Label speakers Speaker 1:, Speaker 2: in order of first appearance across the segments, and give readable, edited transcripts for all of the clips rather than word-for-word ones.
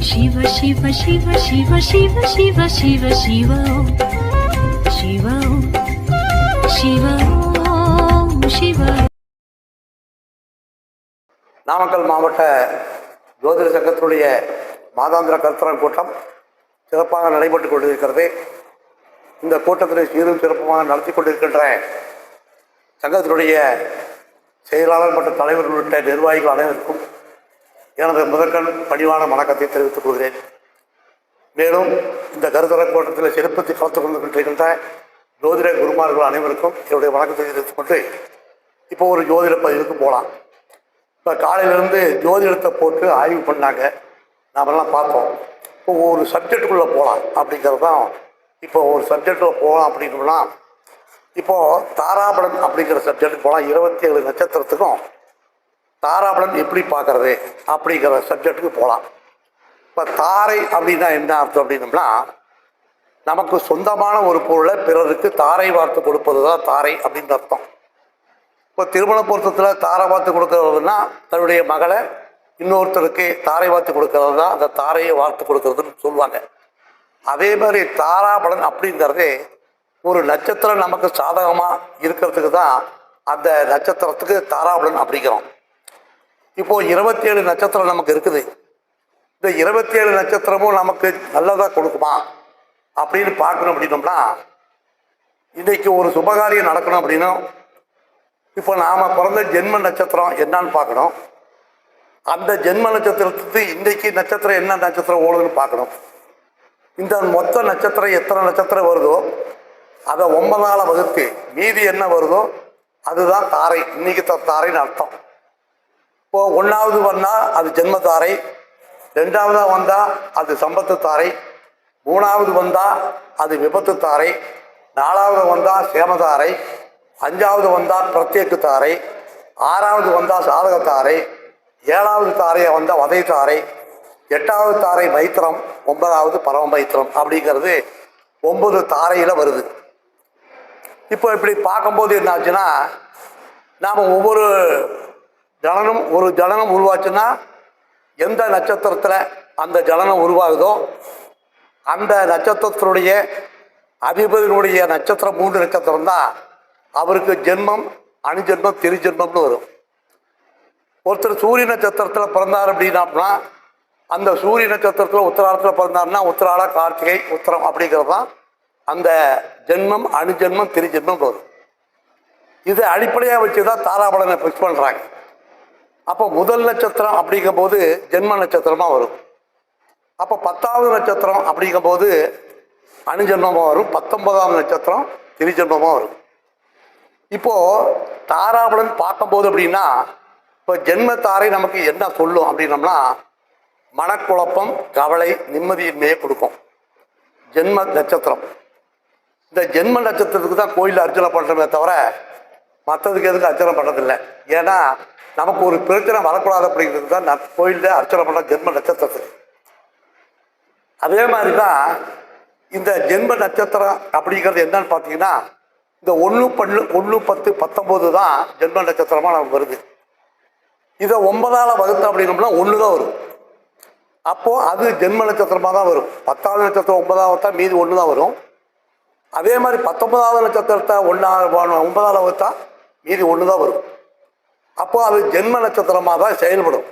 Speaker 1: शिव शिव शिव शिव शिव शिव शिव शिव शिव शिव शिव.
Speaker 2: நாமக்கல் மாவட்ட ஜோதிட சங்கத்துடைய மாதாந்திர கருத்தரங்கு கூட்டம் சிறப்பாக நடைபெற்றுக் கொண்டிருக்கிறது. இந்த கூட்டத்தில் சீரும் சிறப்புமாக நடத்தி கொண்டிருக்கின்ற சங்கத்தினுடைய செயலாளர் மற்றும் தலைவர்கள் உள்ளிட்ட நிர்வாகிகள் அனைவருக்கும் எனது முதற்கண் பணிவான வணக்கத்தை தெரிவித்துக் கொள்கிறேன். மேலும் இந்த கருத்தரங்கு கூட்டத்தில் சிறப்பித்து கலந்து கொண்டிருக்கின்ற ஜோதிட குருமார்கள் அனைவருக்கும் என்னுடைய வணக்கத்தை தெரிவித்துக் கொண்டு இப்போ ஒரு ஜோதிட பதிவுக்கு போகலாம். இப்போ காலையிலேருந்து ஜோதிடத்தை போட்டு ஆய்வு பண்ணாங்க, நாமெல்லாம் பார்த்தோம். இப்போ ஒரு சப்ஜெக்டுக்குள்ளே போகலாம் அப்படிங்கிறது தான். இப்போ ஒரு சப்ஜெக்டில் போகலாம் அப்படின்னோம்னா, இப்போது தாராபலன் அப்படிங்கிற சப்ஜெக்டுக்கு போகலாம். 27 நட்சத்திரத்துக்கும் தாராபலன் எப்படி பார்க்குறது அப்படிங்கிற சப்ஜெக்டுக்கு போகலாம். இப்போ தாரை அப்படின்னா என்ன அர்த்தம் அப்படின்னோம்னா, நமக்கு சொந்தமான ஒரு பொருளை பிறருக்கு தாரை வார்த்து கொடுப்பது தான் தாரை அப்படின்னு அர்த்தம். இப்போ திருமண பொருத்தத்தில் தாரை வார்த்து கொடுக்கறதுனா தன்னுடைய மகளை இன்னொருத்தருக்கு தாரை வார்த்து கொடுக்கறது தான் அந்த தாரையை வார்த்து கொடுக்கறதுன்னு சொல்லுவாங்க. அதே மாதிரி தாராபலன் அப்படிங்கிறதே ஒரு நட்சத்திரம் நமக்கு சாதகமாக இருக்கிறதுக்கு தான் அந்த நட்சத்திரத்துக்கு தாராபலன் அப்படிங்கிறோம். இப்போது 27 நட்சத்திரம் நமக்கு இருக்குது. இந்த 27 நட்சத்திரமும் நமக்கு நல்லதாக கொடுக்குமா அப்படின்னு பார்க்கணும் அப்படின்னோம்னா, இன்றைக்கி ஒரு சுபகாரியம் நடக்கணும் அப்படின்னும் இப்போ நாம் பிறந்த ஜென்ம நட்சத்திரம் என்னான்னு பார்க்கணும். அந்த ஜென்ம நட்சத்திரத்துக்கு இன்றைக்கி நட்சத்திரம் என்ன நட்சத்திரம் ஓடுதுன்னு பார்க்கணும். இந்த மொத்த நட்சத்திரம் எத்தனை நட்சத்திரம் வருதோ அதை 9ஆல் வகுத்து மீதி என்ன வருதோ அதுதான் தாரை, இன்னைக்கு தாரைன்னு அர்த்தம். இப்போது 1வது வந்தால் அது ஜென்ம தாரை, 2ஆவதாக வந்தால் அது சம்பத்து தாரை, 3வது வந்தால் அது விபத்து தாரை, 4வது வந்தால் சேமதாரை, 5வது வந்தால் பிரத்யேக தாரை, 6வது வந்தால் சாதக தாரை, 7வது தாரையை வந்தால் வதை தாரை, 8வது தாரை மைத்திரம், 9வது பரம மைத்திரம் அப்படிங்கிறது 9 தாரையில் வருது. இப்போ இப்படி பார்க்கும்போது என்னாச்சுன்னா, நாம் ஒவ்வொரு ஜனனம் ஒரு ஜனனம் உருவாச்சுன்னா எந்த நட்சத்திரத்தில் அந்த ஜனனம் உருவாகுதோ அந்த நட்சத்திரத்தினுடைய அதிபதியினுடைய நட்சத்திரம் 3 நட்சத்திரம் தான் அவருக்கு ஜென்மம், அணுஜென்மம், திருஜென்மம்னு வரும். ஒருத்தர் சூரிய நட்சத்திரத்தில் பிறந்தார் அப்படின்னா அந்த சூரிய நட்சத்திரத்தில் உத்திராடத்தில் பிறந்தாருன்னா உத்திராட, கார்த்திகை, உத்திரம் அப்படிங்கிறது தான் அந்த ஜென்மம், அணுஜென்மம், திருஜென்மம் வரும். இதை அடிப்படையாக வச்சு தான் தாராபலனை ஃபிக்ஸ் பண்ணுறாங்க. அப்போ முதல் நட்சத்திரம் அப்படிங்கும்போது ஜென்ம நட்சத்திரமாக வரும். அப்போ 10வது நட்சத்திரம் அப்படிங்கும்போது அணுஜென்மமாக வரும். 19வது நட்சத்திரம் திருஜென்மமாக வரும். இப்போது தாராபலன் பார்க்கும்போது அப்படின்னா, இப்போ ஜென்ம தாரை நமக்கு என்ன சொல்லும் அப்படின்னம்னா, மனக்குழப்பம், கவலை, நிம்மதியின்மையை கொடுக்கும் ஜென்ம நட்சத்திரம். இந்த ஜென்ம நட்சத்திரத்துக்கு தான் கோயிலில் அர்ச்சனை பண்ணுறமே தவிர மற்றதுக்கு எதுக்கு அர்ச்சனை பண்ணுறதில்லை. ஏன்னா நமக்கு ஒரு பிரச்சனை வரக்கூடாது அப்படிங்கிறது தான் கோயிலில் அர்ச்சனை பண்ணுற ஜென்ம நட்சத்திரத்துக்கு. அதே மாதிரி தான் இந்த ஜென்ம நட்சத்திரம் அப்படிங்கிறது என்னன்னு பார்த்தீங்கன்னா, இந்த 1, 10, 19 தான் ஜென்ம நட்சத்திரமாக நமக்கு வருது. இதை 9ஆல் வகுத்தோம் அப்படின்னோம்னா 1 தான் வரும். அப்போது அது ஜென்ம நட்சத்திரமாக தான் வரும். 10வது நட்சத்திரம் 9ஆல் வகுத்தா மீதி 1 தான் வரும். அதே மாதிரி 19வது நட்சத்திரத்தை 9ஆல் வகுத்தா மீதி 1 தான் வரும். அப்போது அது ஜென்ம நட்சத்திரமாக தான் செயல்படும்.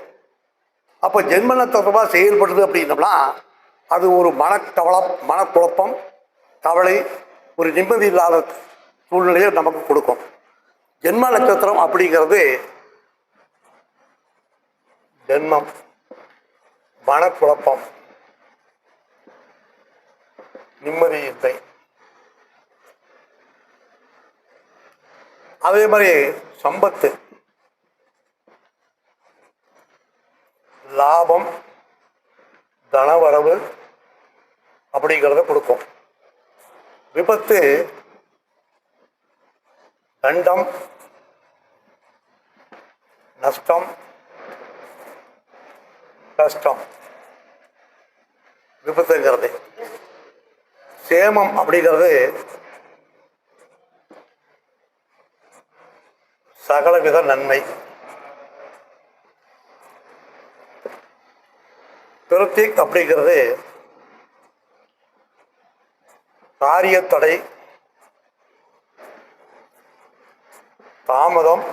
Speaker 2: அப்போ ஜென்ம நட்சத்திரமாக செயல்படுது அப்படின்னோம்னா அது ஒரு மனக்குழப்பம், கவலை, ஒரு நிம்மதி இல்லாத சூழ்நிலையை நமக்கு கொடுக்கும். ஜென்ம நட்சத்திரம் அப்படிங்கிறது ஜென்மம், மனக்குழப்பம், நிம்மதியின்மை. அதே மாதிரி சம்பத்து, லாபம், தனவரவு அப்படிங்கிறத கொடுக்கும். விபத்து, தண்டம், நஷ்டம், கஷ்டம் விபத்துங்கிறது. சேமம் அப்படிங்கிறது சகலவித நன்மை. கிருத்திக் அப்படிங்கிறது காரியத்தடை, தாமதம்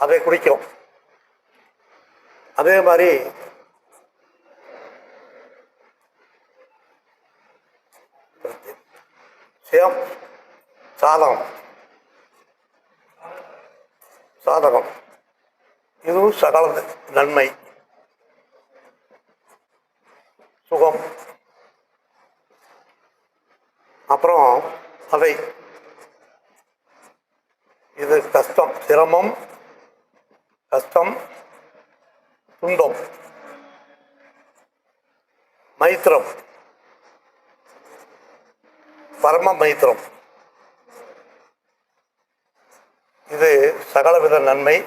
Speaker 2: அதை குறிக்கும். அதே மாதிரி சியம் சாதகம், சாதகம் இதுவும் சகல நன்மை, சுகம். அப்புறம் அதை இது கஷ்டம், சிரமம், கஷ்டம், துன்பம். மைத்திரம், பரம மைத்திரம் இது சகலவித நன்மை.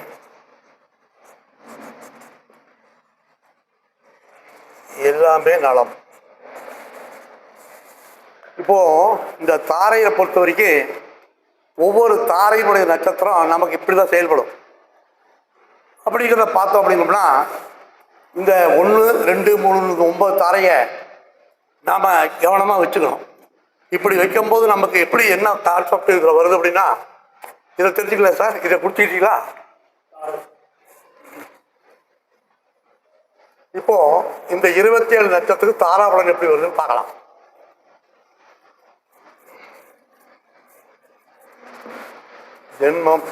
Speaker 2: எல்லாமே நலம். இப்போ இந்த தாரையை பொறுத்த வரைக்கும் ஒவ்வொரு தாரையினுடைய நட்சத்திரம் நமக்கு இப்படிதான் செயல்படும். அப்படிங்கிறத பார்த்தோம் அப்படின்னோம்னா இந்த 1, 2, 3, 9 தாரையை நாம் கவனமாக வச்சுக்கணும். இப்படி வைக்கும்போது நமக்கு எப்படி என்ன கான்செப்ட் இதில் வருது அப்படின்னா, இதை தெரிஞ்சுக்கல சார், இதை கொடுத்துக்கிட்டீங்களா? இப்போ இந்த 27 நட்சத்திரத்துக்கு தாராபலன் எப்படி வருதுன்னு பார்க்கலாம். ஜென்மம்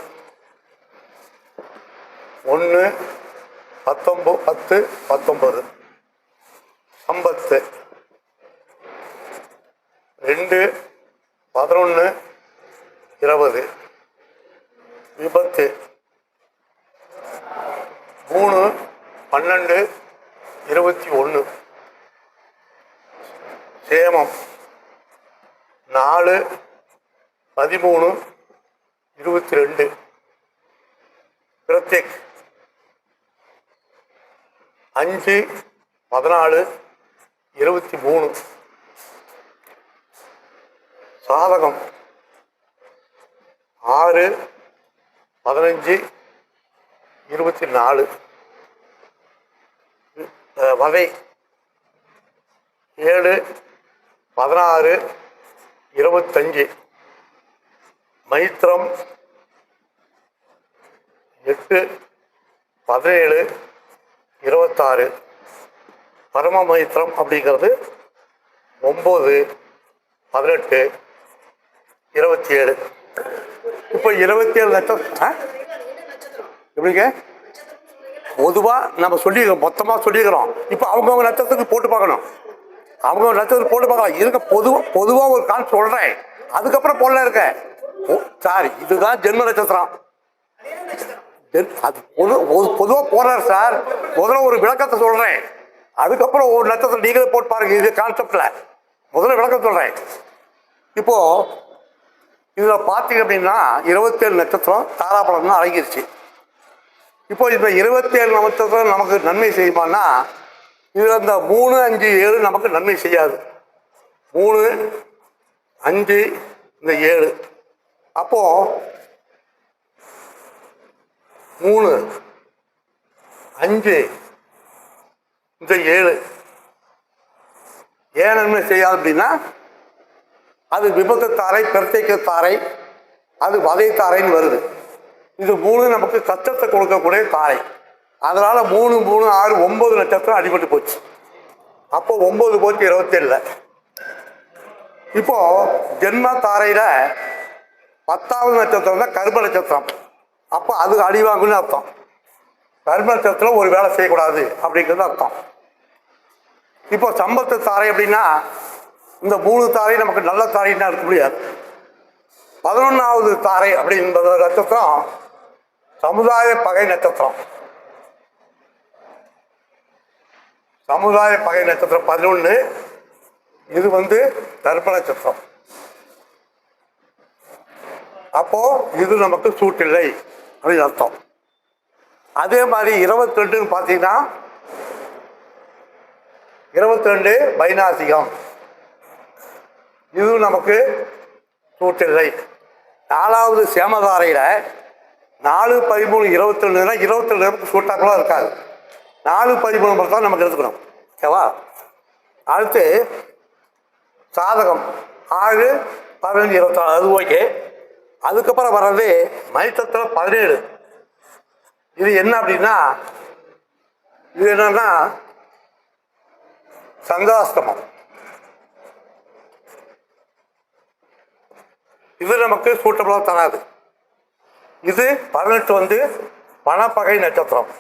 Speaker 2: 1, 19, 10, 19. சம்பத்து 2, 11, 20. விபத்து 3, 12, 21. சேமம் 4, 13, 22. கிருத்திக் 5, 14, 23. சாதகம் 6, 15, 24. வதை 7, 16, 25. மைத்திரம் 8, 17, 26. பரம மைத்திரம் அப்படிங்கிறது 9, 18, 27. இப்போ 27 நட்சத்திரம் எப்படிங்க பொதுவாக நம்ம சொல்லிக்கிறோம், மொத்தமாக சொல்லிக்கிறோம். இப்போ அவங்கவுங்க நட்சத்திரத்துக்கு போட்டு பார்க்கணும். அவங்க நட்சத்திரத்துக்கு போட்டு பார்க்கலாம். இருக்க பொதுவாக ஒரு கால் சொல்கிறேன், அதுக்கப்புறம் போடல இருக்க. சார் இதுதான் ஜென்ம நட்சத்திரம். அது பொதுவாக போடுறாரு சார். முதல்ல ஒரு விளக்கத்தை சொல்கிறேன், அதுக்கப்புறம் ஒரு நட்சத்திரம் நீங்களே போட்டு பாருங்க. இது கான்செப்டில் முதல்ல விளக்கம் சொல்கிறேன். இப்போது இதில் பார்த்தீங்க அப்படின்னா 27 நட்சத்திரம் தாராபலன் அடங்கிருச்சு. இப்போ இந்த 27 நட்சத்திரம் நமக்கு நன்மை செய்யுமான்னா, இதில் இந்த 3, 5, 7 நமக்கு நன்மை செய்யாது. 3, 5, இந்த 7. அப்போ 3, 5, இந்த 7 ஏன் நன்மை செய்யாது அப்படின்னா, அது விபத்து தாரை, பிரத்யேக தாரை, அது வதை தாரைன்னு வருது. இது 3 நமக்கு கஷ்டத்தை கொடுக்கக்கூடிய தாரை. அதனால் 3, 3, 6, 9 நட்சத்திரம் அடிபட்டு போச்சு. அப்போ 9 போச்சு 27. இப்போ ஜென்ம தாரையில் 10வது நட்சத்திரம் தான் கர்ம நட்சத்திரம். அப்போ அது அடிவாங்குன்னு அர்த்தம். கர்ம நட்சத்திரம் ஒரு வேலை செய்யக்கூடாது அப்படிங்கிறது அர்த்தம். இப்போ சம்பத்து தாரை அப்படின்னா இந்த 3 தாரை நமக்கு நல்ல தாரைன்னா இருக்க முடியாது. 11வது தாரை அப்படின்ற நட்சத்திரம் சமுதாய பகை நட்சத்திரம். சமுதாய பகை நட்சத்திரம் 11. இது தர்ப்ப நட்சத்திரம். அப்போ இது நமக்கு சூட்டில்லை அப்படின்னு அர்த்தம். அதே மாதிரி 22 பார்த்தீங்கன்னா 22 வைநாசிகம். இது நமக்கு சூட்டில்லை. 4வது சேமதாரையில் 4, 13, 22 நமக்கு சூட்டாக்கெல்லாம் இருக்காது. 4, 13 தான் நமக்கு எடுத்துக்கணும். ஓகேவா? அடுத்து சாதகம் 6, 15, 24 அது ஓகே. அதுக்கப்புறம் வர்றது மைத்தத்தில் 17. இது என்ன அப்படின்னா, இது என்னன்னா சங்காஸ்தமம். இது நமக்கு சூட்டபிளாக தராது. இது 18 பணப்பகை நட்சத்திரம்.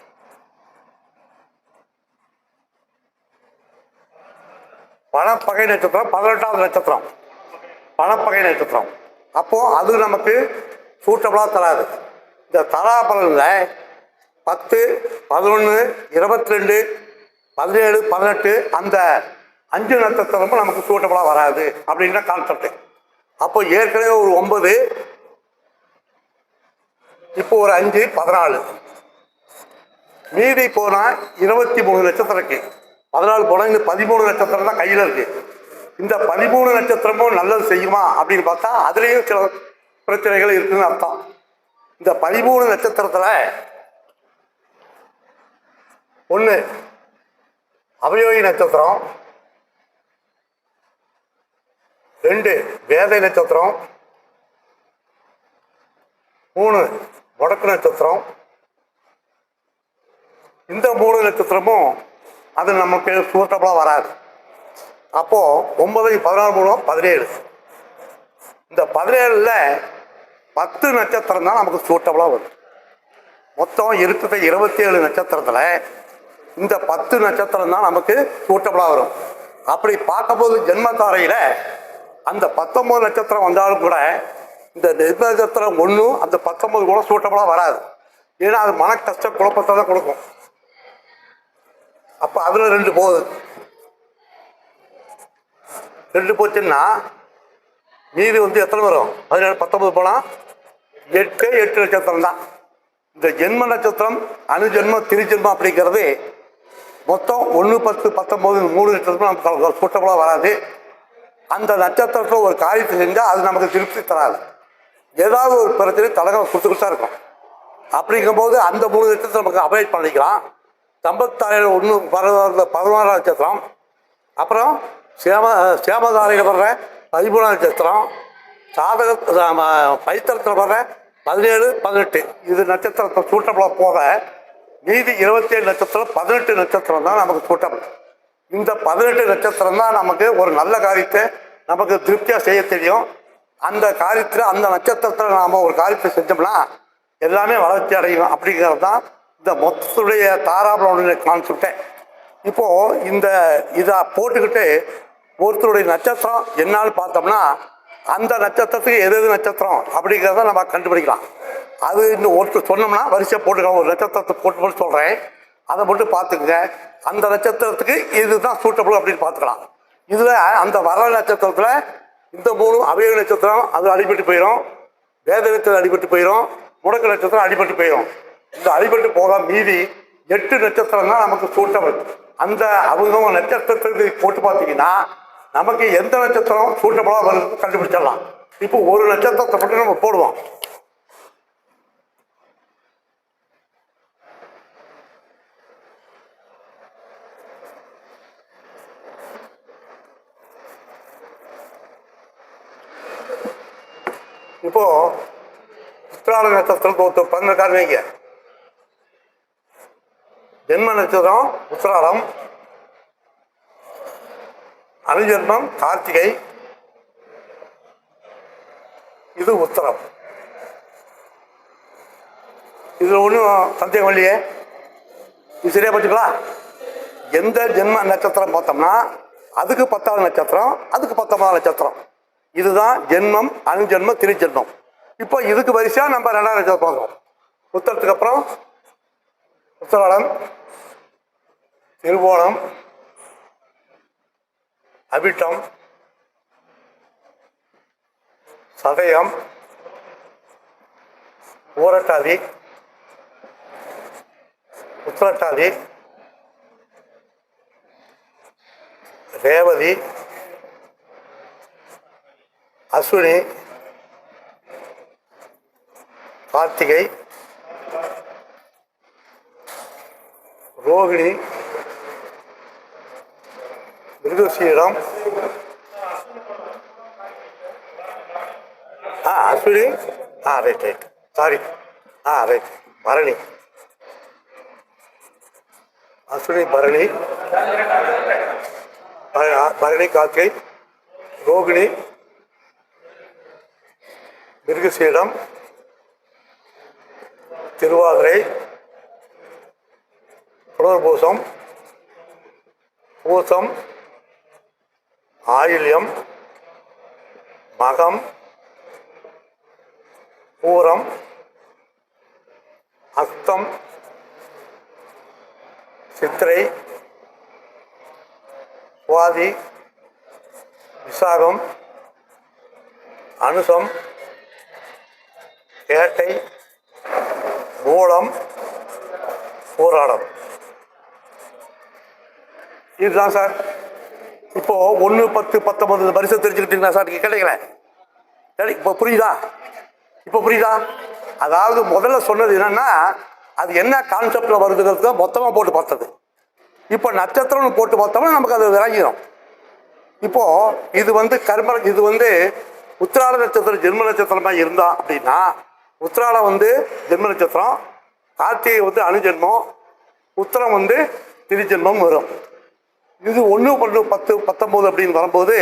Speaker 2: பணப்பகை நட்சத்திரம் 18வது நட்சத்திரம் பணப்பகை நட்சத்திரம். அப்போது அது நமக்கு சூட்டபிளாக தராது. இந்த தராபலனில் 10, 11, 22, 17, 18 அந்த 5 நட்சத்திரமும் நமக்கு சூட்டபிளாக வராது அப்படிங்கிற கான்செப்ட். அப்போ ஏற்கனவே ஒரு 9, இப்போ ஒரு 5, 14, மீதி போனால் 23 நட்சத்திரம் இருக்கு. 14 போனால் இந்த 13 நட்சத்திரம் தான் கையில் இருக்கு. இந்த 13 நட்சத்திரமும் நல்லது செய்யுமா அப்படின்னு பார்த்தா அதுலேயும் சில பிரச்சனைகள் இருக்குன்னு அர்த்தம். இந்த 13 நட்சத்திரத்தில் 1 அவயோகி நட்சத்திரம், 2 வேதை நட்சத்திரம், 3 முடக்கு நட்சத்திரம். இந்த 3 நட்சத்திரமும் அது நமக்கு சூட்டபிளாக வராது. அப்போது 9, 14, 17. இந்த 17ல் 10 நட்சத்திரம் தான் நமக்கு சூட்டபிளாக வரும். மொத்தம் இருக்கிற 27 நட்சத்திரத்தில் இந்த 10 நட்சத்திரம் தான் நமக்கு சூட்டபிளாக வரும். அப்படி பார்க்கும்போது ஜென்மத்தாரையில் அந்த 19 நட்சத்திரம் வந்தாலும் கூட இந்த நட்சத்திரம் 1 அந்த 19 கூட சூட்டபிளாக வராது. ஏன்னா அது மன கஷ்ட குழப்பத்தை தான் கொடுக்கும். அப்போ அதில் 2 போகுது. 2 போச்சுன்னா மீதி எத்தனை வரும்? 17, 19 போனால் 8 நட்சத்திரம் தான். இந்த ஜென்ம நட்சத்திரம் அணுஜென்மம் திருஜென்மம் அப்படிங்கிறது மொத்தம் 1, 10, 19 3 நட்சத்திரம் நமக்கு சூட்டபிளாக வராது. அந்த நட்சத்திரத்தில் ஒரு காரியத்தை செஞ்சால் அது நமக்கு திருப்தி தராது. ஏதாவது ஒரு பிரச்சனை தலகம் கொடுத்துக்கிட்டு தான் இருக்கும். அப்படிங்கும்போது அந்த 3 நட்சத்திரம் நமக்கு அவாய்ட் பண்ணிக்கலாம். 56 16 நட்சத்திரம், அப்புறம் சேமதாரையில் வர்ற 13 நட்சத்திரம், சாதக பைத்திரத்தில் வர்ற 17, 18 இது நட்சத்திரத்தை சூட்டபிளாக போக மீதி 27 நட்சத்திரம் 18 நட்சத்திரம் தான் நமக்கு சூட்டபிள். இந்த 18 நட்சத்திரம் தான் நமக்கு ஒரு நல்ல காரியத்தை நமக்கு திருப்தியாக செய்ய தெரியும். அந்த காரியத்தில் அந்த நட்சத்திரத்தில் நாம் ஒரு காரியத்தை செஞ்சோம்னா எல்லாமே வளர்ச்சி அடையும். அப்படிங்கிறது தான் இந்த மொத்தத்துடைய தாராபலனுடைய கான்செப்டே. இப்போது இதை போட்டுக்கிட்டு ஒருத்தருடைய நட்சத்திரம் என்னான்னு பார்த்தோம்னா அந்த நட்சத்திரத்துக்கு எது நட்சத்திரம் அப்படிங்கிறத நம்ம கண்டுபிடிக்கலாம். அது இன்னும் ஒருத்தர் சொன்னோம்னா வரிசையாக போட்டுக்கலாம். ஒரு நட்சத்திரத்தை போட்டு சொல்கிறேன், அதை மட்டும் பார்த்துக்குங்க. அந்த நட்சத்திரத்துக்கு இதுதான் சூட்டபிள் அப்படின்னு பார்த்துக்கலாம். இதில் அந்த வர நட்சத்திரத்தில் இந்த 3 அவயோக நட்சத்திரம் அது அடிபட்டு போயிடும், வேத நட்சத்திரம் அடிபட்டு போயிடும், முடக்கு நட்சத்திரம் அடிபட்டு போயிடும். இந்த அடிபட்டு போக மீதி 8 நட்சத்திரம் தான் நமக்கு சூட்டபிள். அந்த அவங்க நட்சத்திரத்துக்கு போட்டு பார்த்தீங்கன்னா நமக்கு எந்த நட்சத்திரம் சூட்டபிளாக வருது கண்டுபிடிச்சிடலாம். இப்போ ஒரு நட்சத்திரத்தை மட்டும் நம்ம போடுவோம். இப்போ உத்திராட நட்சத்திரத்துக்கு 12 வைங்க. ஜென்ம நட்சத்திரம் உத்திராடம், அனுஜன்மம் கார்த்திகை, இது உத்திரம். இதில் ஒன்றும் சந்தேகம் இல்லையே, இது சரியா பார்த்துக்கலாம். எந்த ஜென்ம நட்சத்திரம் பார்த்தோம்னா அதுக்கு 10வது நட்சத்திரம், அதுக்கு 19வது நட்சத்திரம். இதுதான் ஜென்மம், அணுஜென்மம், திருஜென்மம். இப்போ இதுக்கு வரிசையாக நம்ம 2வது நட்சத்திரம் பார்க்குறோம். உத்தரத்துக்கு அப்புறம் உத்திராடம், திருவோணம், அவிட்டம், சதயம், ஊரட்டாதி, உத்திரட்டாதி, ரேவதி, அஸ்வினி, கார்த்திகை, ரோகிணி, மிருகசீடம், அஸ்வினி, ரைட் ரைட், சாரி, ரைட், பரணி, அஸ்வினி, பரணி, பரணி, கார்த்திகை, ரோகிணி, மிருகசீடம், திருவாதிரை, புனர்பூசம், பூசம், ஆயில்யம், மகம், பூரம், அஸ்தம், சித்திரை, சுவாதி, விசாகம், அனுசம், கேட்டை, மூலம், போராடம். இதுதான் சார். இப்போ 1, 10, 19 வரிசை தெரிஞ்சுக்கிட்டீங்களா சார்? நீங்கள் கேட்டீங்களேன். சரி, இப்போ புரியுதா? இப்போ புரியுதா? அதாவது முதல்ல சொன்னது என்னன்னா, அது என்ன கான்செப்டில் வருதுங்கிறது மொத்தமாக போட்டு பார்த்தது. இப்போ நட்சத்திரம்னு போட்டு பார்த்தோம்னா நமக்கு அது விளங்கிடும். இப்போ இது இது உத்திராட நட்சத்திரம் ஜென்ம நட்சத்திரமாக இருந்தா அப்படின்னா, உத்திராடம் ஜென்ம நட்சத்திரம், கார்த்திகை அணுஜென்மம், உத்திரம் திருஜென்மம் வரும். இது 1, 12, 10, 19 அப்படின்னு வரும்போது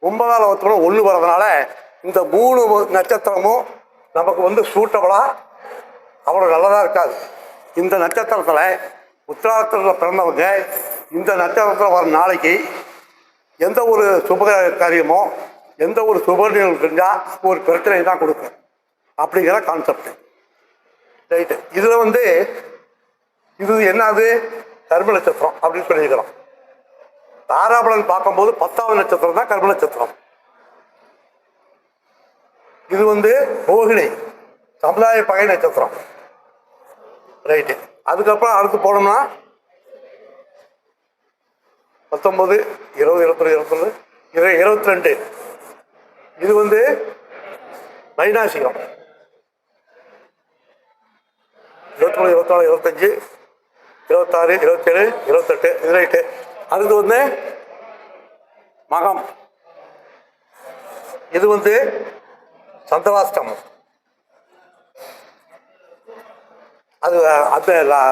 Speaker 2: 9ஆம் வகுத்துல 1 வரதுனால இந்த 3 நட்சத்திரமும் நமக்கு சூட்டபுளாக அவ்வளோ நல்லதாக இருக்காது. இந்த நட்சத்திரத்தில் உத்திராடத்தில் பிறந்தவங்க இந்த நட்சத்திரத்தில் வர நாளைக்கு எந்த ஒரு சுப காரியமோ எந்த ஒரு சுப நிகழ்வு செஞ்சால் ஒரு பிரச்சனை தான் கொடுக்கும் அப்படிங்கிற கான்செப்ட். ரைட்டு. இதில் இது என்னது? கர்ம நட்சத்திரம் அப்படின்னு சொல்லியிருக்கிறோம். தாராபலன் பார்க்கும்போது 10ஆவது நட்சத்திரம் தான் கர்ம நட்சத்திரம். இது ரோகிணி, சமுதாய பகை நட்சத்திரம். ரைட்டு. அதுக்கப்புறம் அடுத்து போனோம்னா 19, 20, 21, 22. இது வைநாசிகம். 23, 24, 25, 26, 27, 28. இது ரைட்டு. அடுத்து மகம். இது சந்திராஷ்டமம். அது அந்த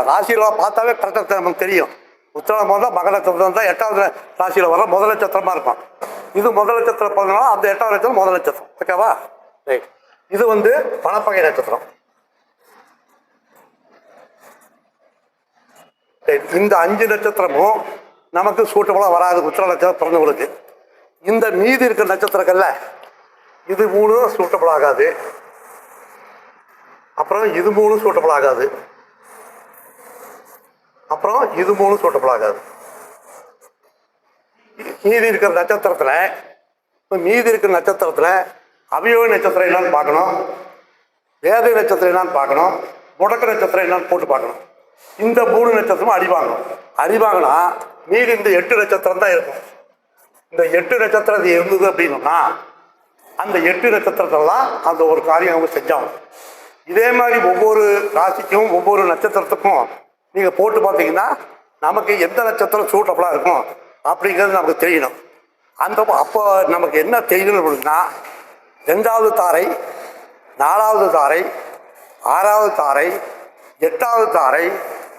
Speaker 2: ராசியில் பார்த்தாவே கரெக்டாக நமக்கு தெரியும். உத்திராடம் தான் மக நட்சத்திரம் தான் 8வது ராசியில் வர முதல் நட்சத்திரமாக இருக்கும். இது முதல் நட்சத்திரம் பிறந்தனால அந்த 8வது நட்சத்திரம் முதல் நட்சத்திரம். ஓகேவா? ரைட். இது பணப்பகை நட்சத்திரம். ரைட். இந்த 5 நட்சத்திரமும் நமக்கு சூட்டபுளாக வராது உத்திர நட்சத்திரம் பிறந்தவங்களுக்கு. இந்த மீதி இருக்கிற நட்சத்திரங்கள்ல இது 3 சூட்டபுள் ஆகாது. அப்புறம் இது 3 சூட்டபுள் ஆகாது. அப்புறம் இது 3 சூட்டபுள் ஆகாது. மீதி இருக்கிற நட்சத்திரத்தில் அபியோக நட்சத்திரம் என்னன்னு பார்க்கணும், வேதை நட்சத்திரம் என்னன்னு பார்க்கணும், முடக்க நட்சத்திரம் என்னன்னு போட்டு பார்க்கணும். இந்த 3 நட்சத்திரமும் அடிவாங்கினா மீதி இந்த 8 நட்சத்திரம் தான் இருக்கும். இந்த 8 நட்சத்திரம் இருந்தது அப்படின்னா அந்த 8 நட்சத்திரத்தில் தான் அந்த ஒரு காரியம் அவங்க செஞ்சாங்க. இதே மாதிரி ஒவ்வொரு ராசிக்கும் ஒவ்வொரு நட்சத்திரத்துக்கும் நீங்கள் போட்டு பார்த்தீங்கன்னா நமக்கு எந்த நட்சத்திரம் சூட்டபுளாக இருக்கும் அப்படிங்கிறது நமக்கு தெரியணும். அப்போ நமக்கு என்ன தெரியணும் அப்படின்னா 2வது தாரை, 4வது தாரை, 6வது தாரை, 8வது தாரை,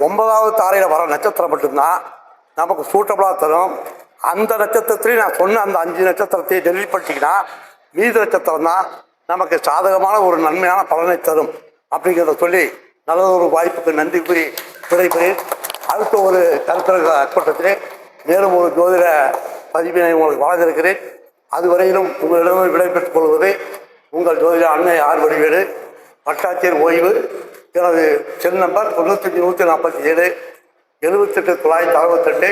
Speaker 2: 9வது தாரையில் வர நட்சத்திரம் மட்டும்தான் நமக்கு சூட்டபுளாக தரும். அந்த நட்சத்திரத்திலையும் நான் சொன்ன அந்த 5 நட்சத்திரத்தை டெலிட் பண்ணிட்டீங்கன்னா மீதி நட்சத்திரம் தான் நமக்கு சாதகமான ஒரு நன்மையான பலனை தரும் அப்படிங்கிறத சொல்லி நல்ல ஒரு வாய்ப்புக்கு நன்றி கூறி விடைபெறேன். அடுத்த ஒரு கருத்தரங்க கூட்டத்திலே மேலும் ஒரு ஜோதிட பதிவினை உங்களுக்கு வழங்கியிருக்கிறேன். அதுவரையிலும் உங்களிடம் விடைபெற்றுக் கொள்வது உங்கள் ஜோதிட அன்னை ஆர் வடிவேலு, வட்டாட்சியர் ஓய்வு. எனது செல் நம்பர் 95 147 78 968.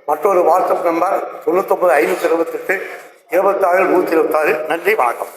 Speaker 2: மற்றொரு வாட்ஸ்அப் நம்பர் 99 528 26 126. நன்றி, வணக்கம்.